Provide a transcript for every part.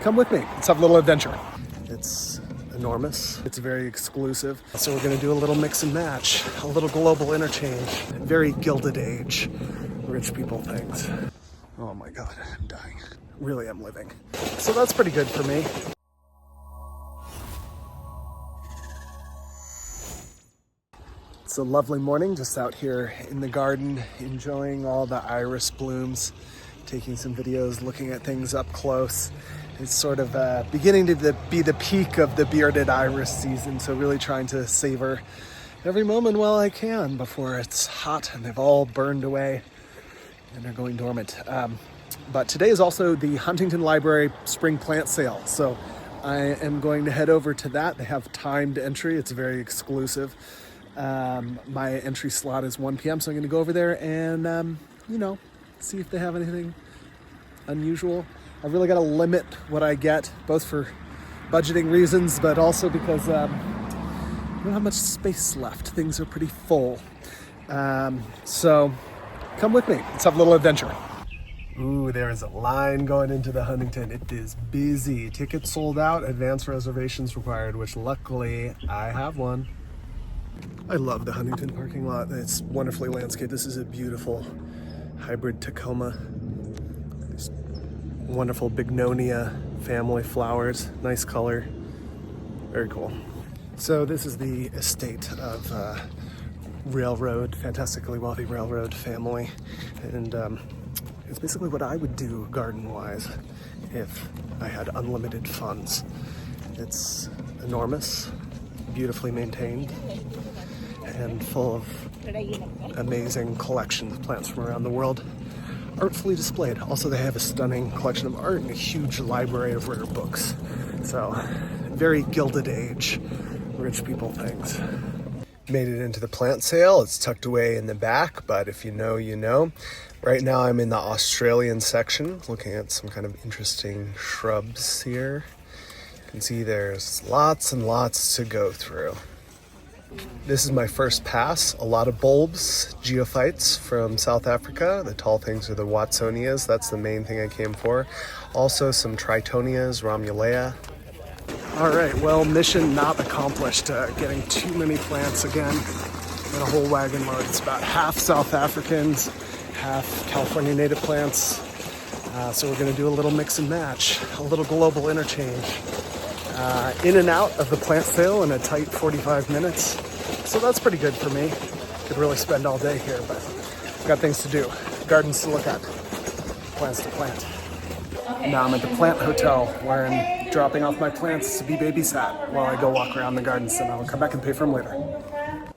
come with me. Let's have a little adventure. It's enormous. It's very exclusive. So we're going to do a little mix and match, a little global interchange. Very Gilded Age, rich people things. Oh my God, I'm dying. Really am living. So that's pretty good for me. It's a lovely morning just out here in the garden, enjoying all the iris blooms, taking some videos, looking at things up close. It's sort of beginning to be the peak of the bearded iris season, so really trying to savor every moment while I can before it's hot and they've all burned away and they're going dormant. But today is also the Huntington Library Spring Plant Sale, so I am going to head over to that. They have timed entry. It's very exclusive. My entry slot is 1 p.m., so I'm going to go over there and, see if they have anything unusual. I really got to limit what I get, both for budgeting reasons, but also because I don't have much space left. Things are pretty full. So come with me. Let's have a little adventure. Ooh, there is a line going into the Huntington. It is busy. Tickets sold out, advance reservations required, which luckily I have one. I love the Huntington parking lot. It's wonderfully landscaped. This is a beautiful hybrid Tacoma. These wonderful Bignonia family flowers. Nice color. Very cool. So this is the estate of fantastically wealthy railroad family. And it's basically what I would do garden-wise if I had unlimited funds. It's enormous, beautifully maintained, and full of amazing collections of plants from around the world, artfully displayed. Also, they have a stunning collection of art and a huge library of rare books. So, very Gilded Age, rich people things. Made it into the plant sale. It's tucked away in the back, but if you know, you know. Right now I'm in the Australian section, looking at some kind of interesting shrubs here. You can see there's lots and lots to go through. This is my first pass. A lot of bulbs, geophytes from South Africa. The tall things are the Watsonias. That's the main thing I came for. Also some Tritonias, Romulea. All right, well, mission not accomplished. Getting too many plants again in a whole wagon load. It's about half South Africans, half California native plants. So we're gonna do a little mix and match, a little global interchange. In and out of the plant sale in a tight 45 minutes. So that's pretty good for me. Could really spend all day here, but got things to do. Gardens to look at, plants to plant. Now I'm at the plant hotel where I'm dropping off my plants to be babysat while I go walk around the gardens, and I'll come back and pay for them later.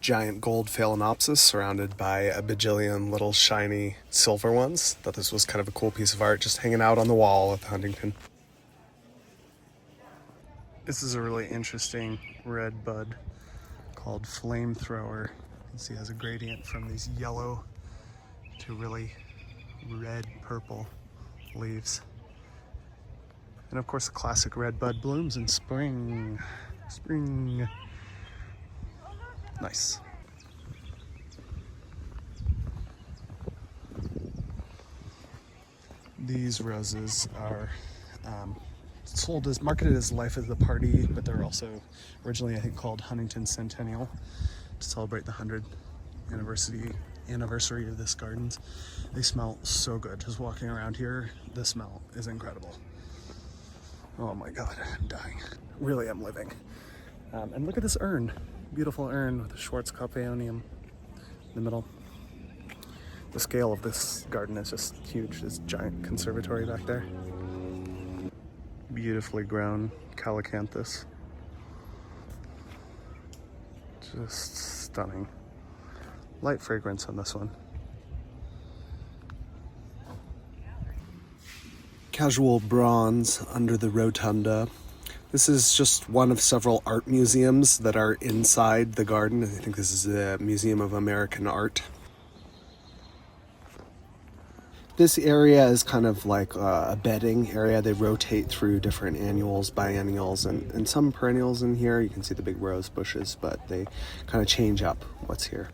Giant gold phalaenopsis surrounded by a bajillion little shiny silver ones. Thought this was kind of a cool piece of art just hanging out on the wall at the Huntington. This is a really interesting red bud called Flamethrower. You can see it has a gradient from these yellow to really red purple leaves. And of course the classic red bud blooms in spring. Spring. Nice. These roses are marketed as Life of the Party, but they're also originally, I think, called Huntington Centennial to celebrate the 100th anniversary of this gardens. They smell so good. Just walking around here, the smell is incredible. Oh my God, I'm dying. Really am living. And look at this urn. Beautiful urn with a Schwarzkopf Aeonium in the middle. The scale of this garden is just huge. This giant conservatory back there. Beautifully grown Calycanthus. Just stunning. Light fragrance on this one. Casual bronze under the rotunda. This is just one of several art museums that are inside the garden. I think this is the Museum of American Art. This area is kind of like a bedding area. They rotate through different annuals, biennials, and some perennials in here. You can see the big rose bushes, but they kind of change up what's here.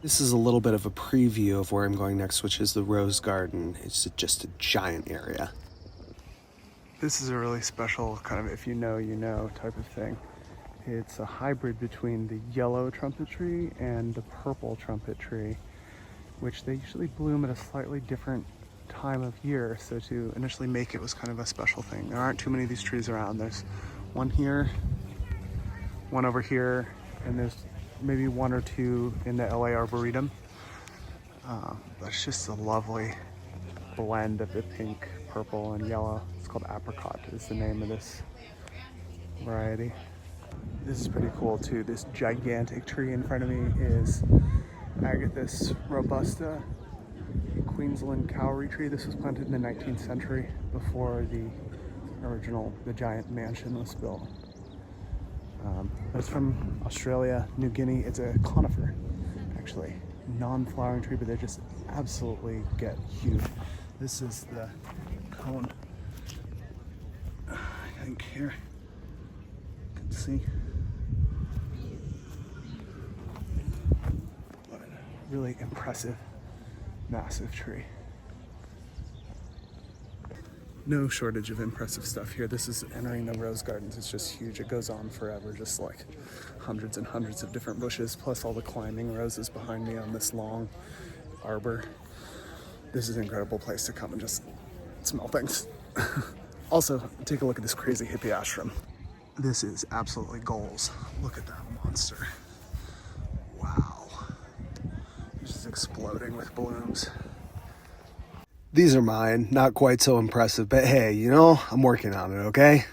This is a little bit of a preview of where I'm going next, which is the rose garden. It's just a giant area. This is a really special kind of if you know, you know type of thing. It's a hybrid between the yellow trumpet tree and the purple trumpet tree, which they usually bloom at a slightly different time of year. So to initially make it was kind of a special thing. There aren't too many of these trees around. There's one here, one over here, and there's maybe one or two in the LA Arboretum. But it's just a lovely blend of the pink, purple, and yellow. It's called apricot is the name of this variety. This is pretty cool too. This gigantic tree in front of me is Agathis robusta, a Queensland kauri tree. This was planted in the 19th century before the giant mansion was built. It's from Australia, New Guinea. It's a conifer, actually. Non-flowering tree, but they just absolutely get huge. This is the cone. I think here you can see. Really impressive, massive tree. No shortage of impressive stuff here. This is entering the rose gardens. It's just huge. It goes on forever, just like hundreds and hundreds of different bushes, plus all the climbing roses behind me on this long arbor. This is an incredible place to come and just smell things. Also, take a look at this crazy hippie ashram. This is absolutely goals. Look at that monster. Wow. It's just exploding with blooms. These are mine, not quite so impressive, but hey, you know, I'm working on it, okay?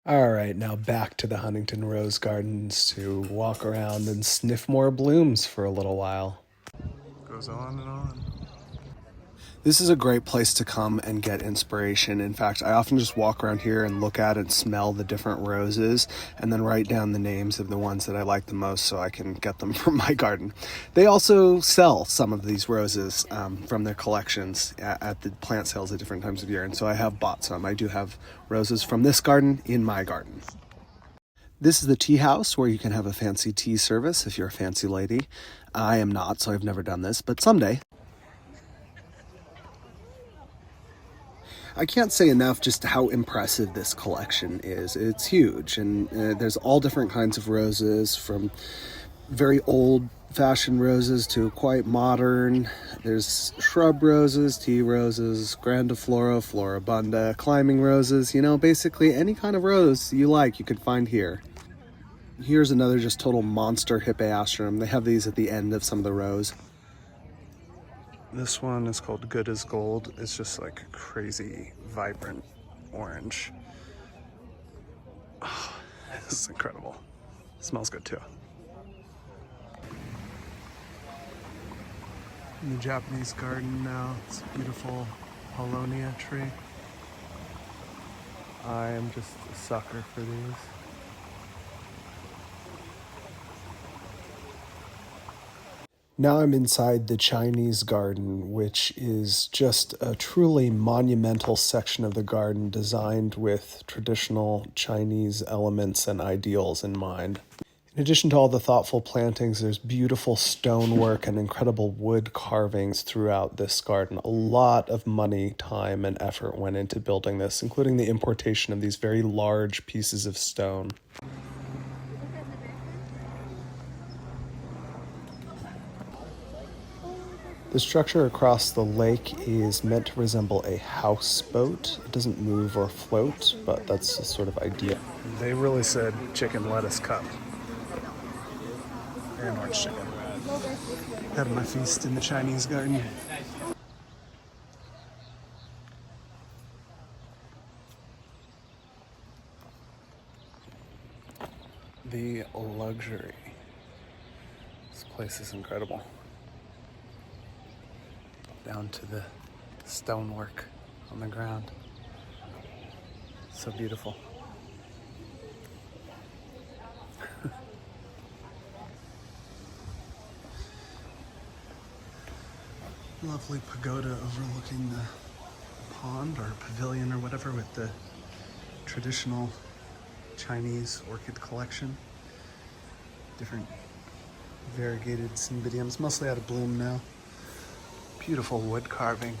All right, now back to the Huntington Rose Gardens to walk around and sniff more blooms for a little while. Goes on and on. This is a great place to come and get inspiration. In fact, I often just walk around here and look at and smell the different roses and then write down the names of the ones that I like the most so I can get them from my garden. They also sell some of these roses from their collections at the plant sales at different times of year, and so I have bought some. I do have roses from this garden in my garden. This is the tea house where you can have a fancy tea service if you're a fancy lady. I am not, so I've never done this, but someday. I can't say enough just how impressive this collection is. It's huge, and there's all different kinds of roses, from very old-fashioned roses to quite modern. There's shrub roses, tea roses, grandiflora, floribunda, climbing roses. You know, basically any kind of rose you like, you could find here. Here's another just total monster hippeastrum. They have these at the end of some of the rows. This one is called Good as Gold. It's just like crazy, vibrant orange. Oh, this is incredible. It smells good too. In the Japanese garden now, it's a beautiful Paulownia tree. I am just a sucker for these. Now I'm inside the Chinese garden, which is just a truly monumental section of the garden designed with traditional Chinese elements and ideals in mind. In addition to all the thoughtful plantings, there's beautiful stonework and incredible wood carvings throughout this garden. A lot of money, time, and effort went into building this, including the importation of these very large pieces of stone. The structure across the lake is meant to resemble a houseboat. It doesn't move or float, but that's the sort of idea. They really said chicken lettuce cup. And orange chicken. Having my feast in the Chinese garden. The luxury. This place is incredible. Down to the stonework on the ground. So beautiful. Lovely pagoda overlooking the pond or pavilion or whatever with the traditional Chinese orchid collection. Different Variegated cymbidiums, mostly out of bloom now. Beautiful wood carving.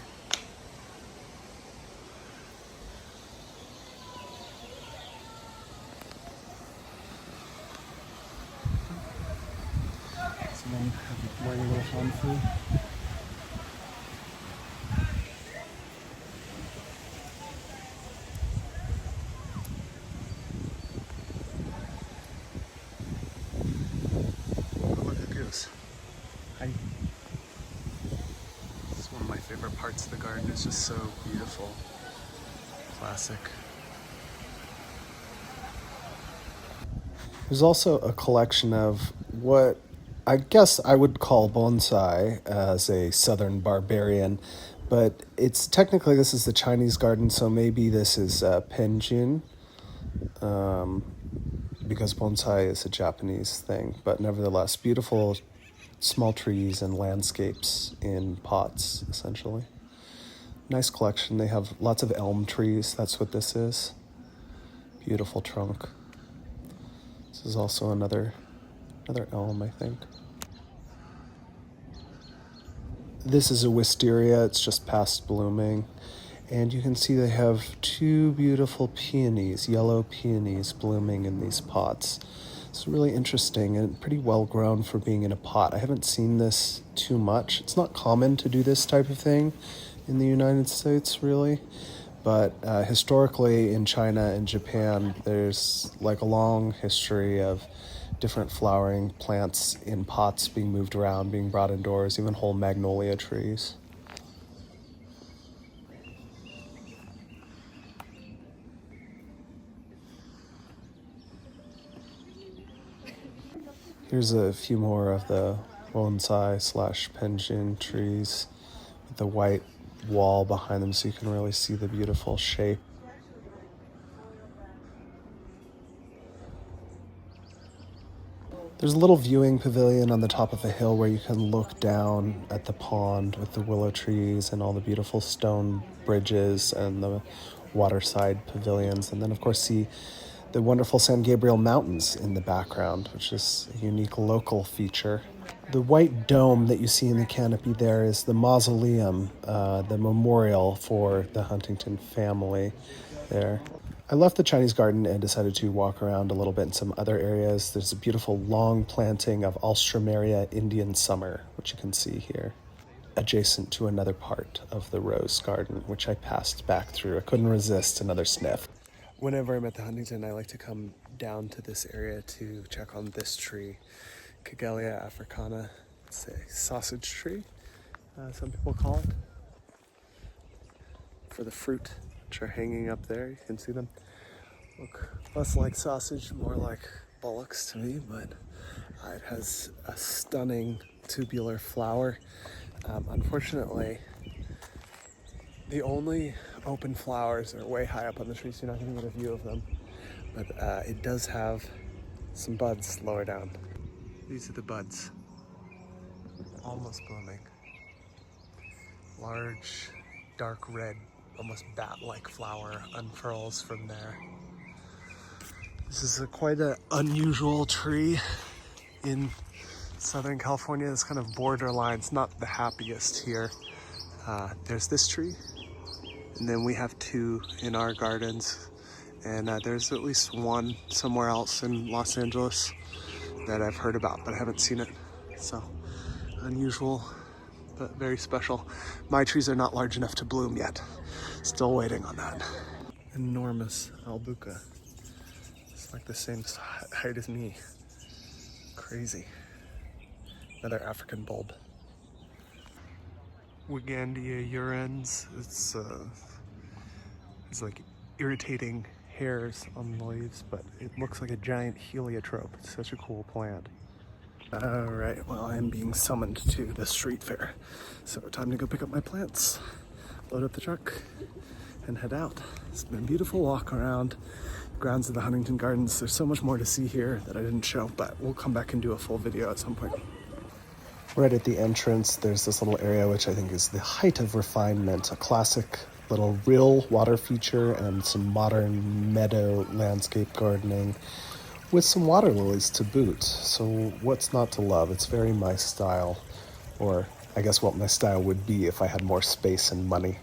Someone wearing a little fun food. Oh, look at goose. Hi. This is one of my favorite parts of the garden. It's just so beautiful. Classic. There's also a collection of what I guess I would call bonsai as a southern barbarian, but it's technically this is the Chinese garden, so maybe this is penjin, because bonsai is a Japanese thing, but nevertheless, beautiful small trees and landscapes in pots, essentially. Nice collection. They have lots of elm trees. That's what this is. Beautiful trunk. This is also another elm, I think. This is a wisteria. It's just past blooming. And you can see they have two beautiful peonies, yellow peonies, blooming in these pots. It's really interesting and pretty well grown for being in a pot. I haven't seen this too much. It's not common to do this type of thing in the United States, really. But historically in China and Japan, there's like a long history of different flowering plants in pots being moved around, being brought indoors, even whole magnolia trees. Here's a few more of the bonsai slash penjin trees with the white wall behind them so you can really see the beautiful shape. There's a little viewing pavilion on the top of the hill where you can look down at the pond with the willow trees and all the beautiful stone bridges and the waterside pavilions, and then of course see the wonderful San Gabriel Mountains in the background, which is a unique local feature. The white dome that you see in the canopy there is the mausoleum, the memorial for the Huntington family there. I left the Chinese garden and decided to walk around a little bit in some other areas. There's a beautiful long planting of Alstroemeria Indian Summer, which you can see here, adjacent to another part of the rose garden, which I passed back through. I couldn't resist another sniff. Whenever I'm at the Huntington, I like to come down to this area to check on this tree, Cagellia africana. It's a sausage tree, some people call it, for the fruit, which are hanging up there. You can see them. Look less like sausage, more like bullocks to me, but it has a stunning tubular flower. Unfortunately, the only open flowers are way high up on the tree, so you're not going to get a view of them. But it does have some buds lower down. These are the buds, almost blooming. Large, dark red, almost bat-like flower unfurls from there. This is quite an unusual tree in Southern California. It's kind of borderline. It's not the happiest here. There's this tree, and then we have two in our gardens, and there's at least one somewhere else in Los Angeles that I've heard about, but I haven't seen it. So unusual, but very special. My trees are not large enough to bloom yet. Still waiting on that. Enormous albuca. It's like the same height as me. Crazy. Another African bulb. Wigandia urens. It's like irritating hairs on the leaves, but it looks like a giant heliotrope. It's such a cool plant. Alright, well, I'm being summoned to the street fair, so time to go pick up my plants, load up the truck, and head out. It's been a beautiful walk around the grounds of the Huntington Gardens. There's so much more to see here that I didn't show, but we'll come back and do a full video at some point. Right at the entrance, there's this little area which I think is the height of refinement, a classic little rill water feature and some modern meadow landscape gardening with some water lilies to boot. So what's not to love? It's very my style, or I guess what my style would be if I had more space and money.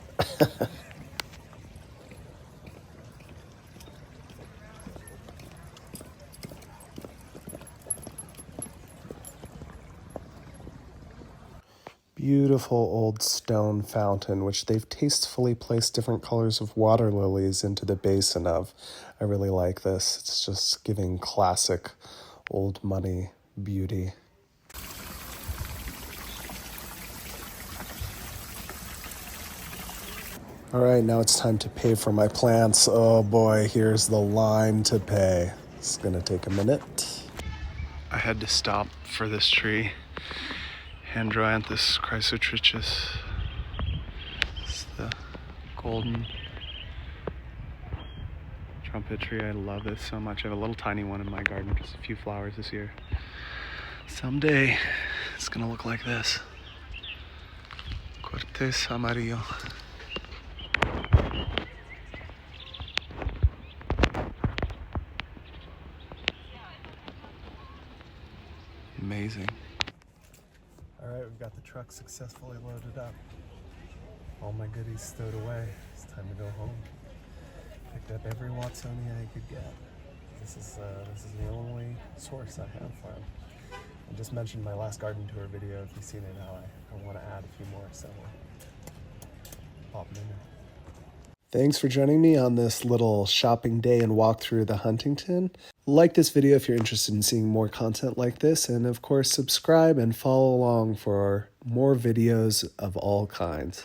Beautiful old stone fountain, which they've tastefully placed different colors of water lilies into the basin of. I really like this. It's just giving classic old money beauty. All right, now it's time to pay for my plants. Oh boy, here's the line to pay. It's gonna take a minute. I had to stop for this tree. Andryanthus chrysotrichus. It's the golden trumpet tree. I love this so much. I have a little tiny one in my garden, just a few flowers this year. Someday, it's gonna look like this. Cortez amarillo. Amazing. All right, we've got the truck successfully loaded up. All my goodies stowed away. It's time to go home. Picked up every Watsonia I could get. This is the only source I have for them. I just mentioned my last garden tour video. If you've seen it, how I want to add a few more, so pop them in there. Thanks for joining me on this little shopping day and walk through the Huntington. Like this video if you're interested in seeing more content like this, and of course subscribe and follow along for more videos of all kinds.